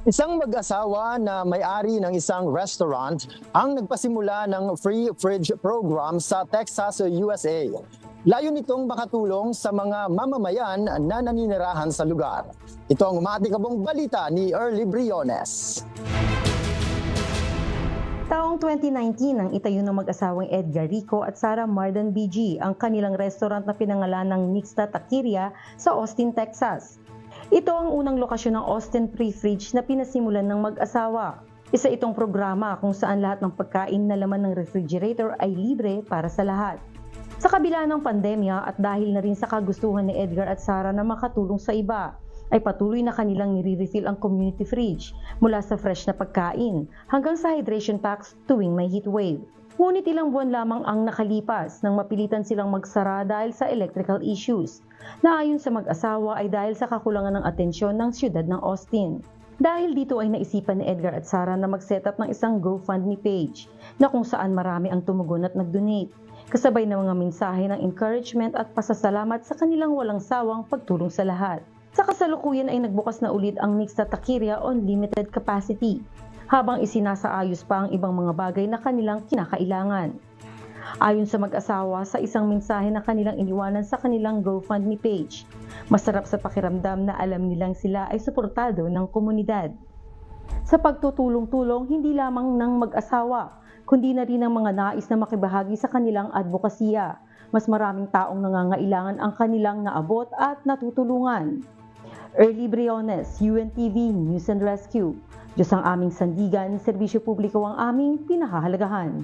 Isang mag-asawa na may-ari ng isang restaurant ang nagpasimula ng free fridge program sa Texas, USA. Layo nitong makatulong sa mga mamamayan na naninirahan sa lugar. Ito ang umatikabong balita ni Early Briones. Taong 2019 nang itayo ng mag-asawang Edgar Rico at Sarah Mardan BG ang kanilang restaurant na pinangalan ng Mixta Taqueria sa Austin, Texas. Ito ang unang lokasyon ng Austin Free Fridge na pinasimulan ng mag-asawa. Isa itong programa kung saan lahat ng pagkain na laman ng refrigerator ay libre para sa lahat. Sa kabila ng pandemya at dahil na rin sa kagustuhan ni Edgar at Sarah na makatulong sa iba, ay patuloy na kanilang nire-refill ang community fridge mula sa fresh na pagkain hanggang sa hydration packs tuwing may heat wave. Ngunit ilang buwan lamang ang nakalipas nang mapilitan silang magsara dahil sa electrical issues, na ayon sa mag-asawa ay dahil sa kakulangan ng atensyon ng siyudad ng Austin. Dahil dito ay naisipan ni Edgar at Sarah na mag-set up ng isang GoFundMe page na kung saan marami ang tumugon at nag-donate, kasabay ng mga mensahe ng encouragement at pasasalamat sa kanilang walang sawang pagtulong sa lahat. Sa kasalukuyan ay nagbukas na ulit ang Mixta Taqueria on limited capacity, habang isinasaayos pa ang ibang mga bagay na kanilang kinakailangan. Ayon sa mag-asawa sa isang mensahe na kanilang iniwanan sa kanilang GoFundMe page, masarap sa pakiramdam na alam nilang sila ay suportado ng komunidad. Sa pagtutulong-tulong hindi lamang ng mag-asawa, kundi na rin ng mga nais na makibahagi sa kanilang advokasya, mas maraming taong nangangailangan ang kanilang naabot at natutulungan. Early Briones, UNTV News and Rescue. Diyos ang aming sandigan, serbisyo publiko ang aming pinahahalagahan.